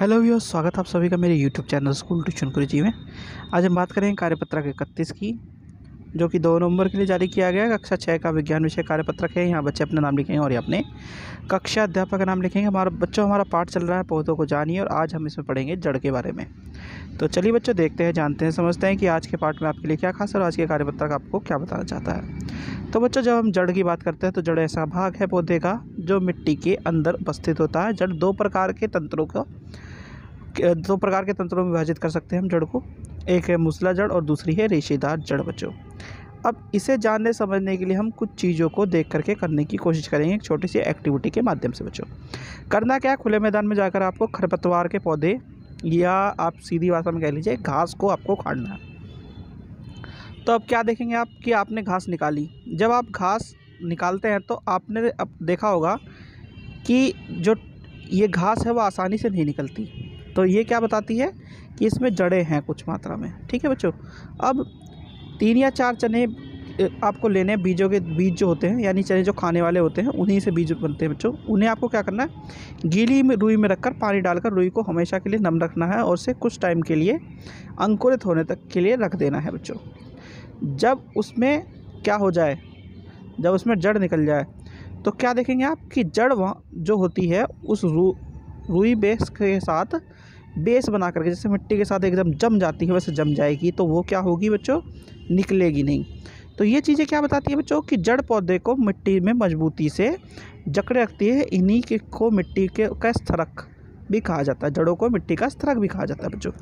Hello viewers, स्वागत है आप सभी का मेरे यूट्यूब चैनल स्कूल ट्यूशन गुरुजी में। आज हम बात करेंगे कार्यपत्रक 31 की, जो कि 2 नवंबर के लिए जारी किया गया। कक्षा 6 का विज्ञान विषय कार्यपत्रक है। यहाँ बच्चे अपना नाम लिखेंगे और ये अपने कक्षा अध्यापक का नाम लिखेंगे। हमारा पाठ चल रहा है पौधों को जानिए, और आज हम इसमें पढ़ेंगे जड़ के बारे में। तो चलिए बच्चों, देखते हैं, जानते हैं, समझते हैं कि आज के पाठ में आपके लिए क्या खास है और आज के कार्यपत्रक आपको क्या बताना चाहता है। तो बच्चों, जब हम जड़ की बात करते हैं तो जड़ ऐसा भाग है पौधे का जो मिट्टी के अंदर उपस्थित होता है। जड़ दो प्रकार के तंत्रों में विभाजित कर सकते हैं हम जड़ को। एक है मूसला जड़ और दूसरी है रेशेदार जड़ बच्चों। अब इसे जानने समझने के लिए हम कुछ चीज़ों को देख करके करने की कोशिश करेंगे, एक छोटी सी एक्टिविटी के माध्यम से बच्चों। करना क्या है, खुले मैदान में जाकर आपको खरपतवार के पौधे, या आप सीधी भाषा में कह लीजिए घास को आपको उखाड़ना है। तो अब क्या देखेंगे आप कि आपने घास निकाली। जब आप घास निकालते हैं तो आपने अब देखा होगा कि जो ये घास है वो आसानी से नहीं निकलती। तो ये क्या बताती है कि इसमें जड़ें हैं कुछ मात्रा में। ठीक है बच्चों। अब 3 या 4 चने आपको लेने हैं। बीजों के बीज जो होते हैं, यानी चने जो खाने वाले होते हैं, उन्हीं से बीज बनते हैं बच्चों। उन्हें आपको क्या करना है, गीली में रुई में रखकर पानी डालकर रुई को हमेशा के लिए नम रखना है और उसे कुछ टाइम के लिए अंकुरित होने तक के लिए रख देना है बच्चों। जब उसमें क्या हो जाए, जब उसमें जड़ निकल जाए तो क्या देखेंगे आप कि जड़ वहाँ जो होती है उस रुई बेस के साथ बेस बना करके, जैसे मिट्टी के साथ एकदम जम जाती है वैसे जम जाएगी। तो वो क्या होगी बच्चों, निकलेगी नहीं। तो ये चीज़ें क्या बताती है बच्चों कि जड़ पौधे को मिट्टी में मजबूती से जकड़े रखती है। इन्हीं के को मिट्टी के का स्तरक भी कहा जाता है। जड़ों को मिट्टी का स्तरक भी कहा जाता है बच्चों।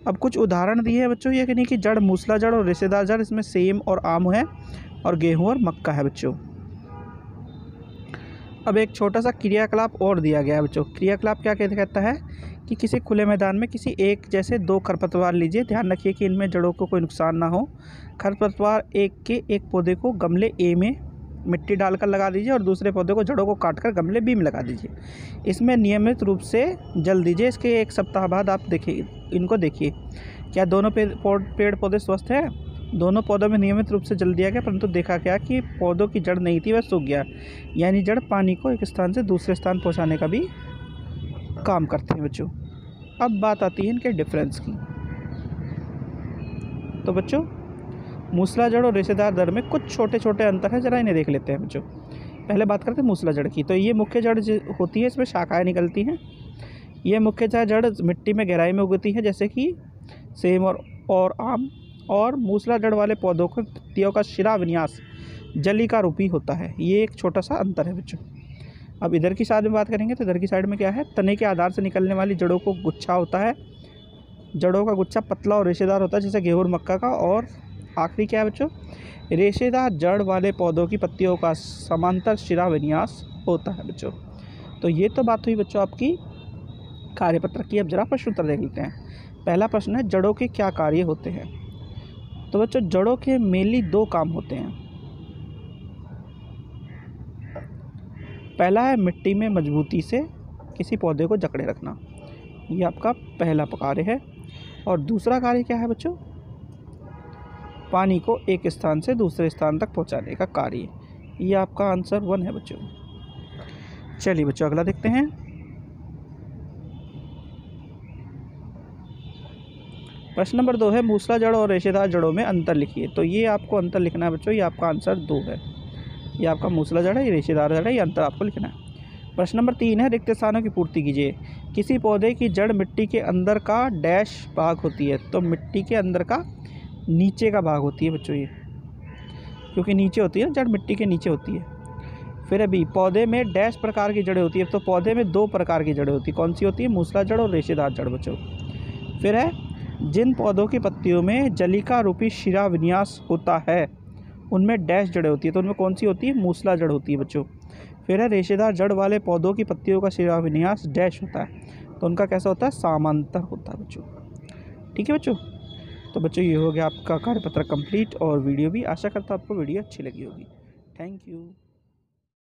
अब कुछ उदाहरण दिए हैं बच्चों, ये कि नहीं कि जड़ मूसला जड़ और रेशेदार जड़, इसमें सेम और आम है और गेहूँ और मक्का है बच्चों। अब एक छोटा सा क्रियाकलाप और दिया गया है बच्चों। क्रियाकलाप क्या कहता है कि किसी खुले मैदान में किसी एक जैसे 2 खरपतवार लीजिए। ध्यान रखिए कि इनमें जड़ों को कोई नुकसान ना हो। खरपतवार एक पौधे को गमले ए में मिट्टी डालकर लगा दीजिए और दूसरे पौधे को जड़ों को काटकर गमले बी में लगा दीजिए। इसमें नियमित रूप से जल दीजिए। इसके 1 सप्ताह बाद आप देखिए, इनको देखिए, क्या दोनों पेड़ पौधे स्वस्थ हैं। दोनों पौधों में नियमित रूप से जल दिया गया, परंतु देखा गया कि पौधों की जड़ नहीं थी, वह सूख गया। यानी जड़ पानी को एक स्थान से दूसरे स्थान पहुंचाने का भी काम करते हैं बच्चों। अब बात आती है इनके डिफरेंस की। तो बच्चों, मूसला जड़ और रेशेदार जड़ में कुछ छोटे छोटे अंतर है, जरा इन्हें देख लेते हैं बच्चों। पहले बात करते हैं मूसला जड़ की। तो ये मुख्य जड़ होती है, इसमें शाखाएँ निकलती हैं। ये मुख्य जड़ मिट्टी में गहराई में उगती है, जैसे कि सेम और आम। और मूसला जड़ वाले पौधों को पत्तियों का शिरा विन्यास जलिका रूपी होता है। ये एक छोटा सा अंतर है बच्चों। अब इधर की साइड में बात करेंगे तो इधर की साइड में क्या है, तने के आधार से निकलने वाली जड़ों को गुच्छा होता है। जड़ों का गुच्छा पतला और रेशेदार होता है, जैसे गेहूं और मक्का का। और आखिरी क्या है बच्चों, रेशेदार जड़ वाले पौधों की पत्तियों का समांतर शिरा विन्यास होता है बच्चों। तो ये तो बात हुई बच्चों आपकी कार्यपत्रक की। अब जरा प्रश्न उत्तर देख लेते हैं। पहला प्रश्न है, जड़ों के क्या कार्य होते हैं। तो बच्चों, जड़ों के मेनली 2 काम होते हैं। पहला है मिट्टी में मजबूती से किसी पौधे को जकड़े रखना, ये आपका पहला कार्य है। और दूसरा कार्य क्या है बच्चों, पानी को एक स्थान से दूसरे स्थान तक पहुंचाने का कार्य। ये आपका आंसर 1 है बच्चों। चलिए बच्चों, अगला देखते हैं। प्रश्न नंबर 2 है, मूसला जड़ और रेशेदार जड़ों में अंतर लिखिए। तो ये आपको अंतर लिखना है बच्चों। ये आपका आंसर 2 है। ये आपका मूसला जड़ है, ये रेशेदार जड़ है, ये अंतर आपको लिखना है। प्रश्न नंबर 3 है, रिक्त स्थानों की पूर्ति कीजिए। किसी पौधे की जड़ मिट्टी के अंदर का डैश भाग होती है। तो मिट्टी के अंदर का नीचे का भाग होती है बच्चों ये, क्योंकि नीचे होती है, जड़ मिट्टी के नीचे होती है। फिर अभी पौधे में डैश प्रकार की जड़ें होती है। तो पौधे में 2 प्रकार की जड़ें होती है। कौन सी होती है, मूसला जड़ और रेशेदार जड़ बच्चों। फिर है, जिन पौधों की पत्तियों में जलिका रूपी शिरा विन्यास होता है उनमें डैश जड़ें होती है। तो उनमें कौन सी होती है, मूसला जड़ होती है बच्चों। फिर है, रेशेदार जड़ वाले पौधों की पत्तियों का शिरा विन्यास डैश होता है। तो उनका कैसा होता है, समांतर होता है बच्चों। ठीक है बच्चों। तो बच्चों, ये हो गया आपका कार्यपत्र कंप्लीट और वीडियो भी। आशा करता हूँ आपको वीडियो अच्छी लगी होगी। Thank you.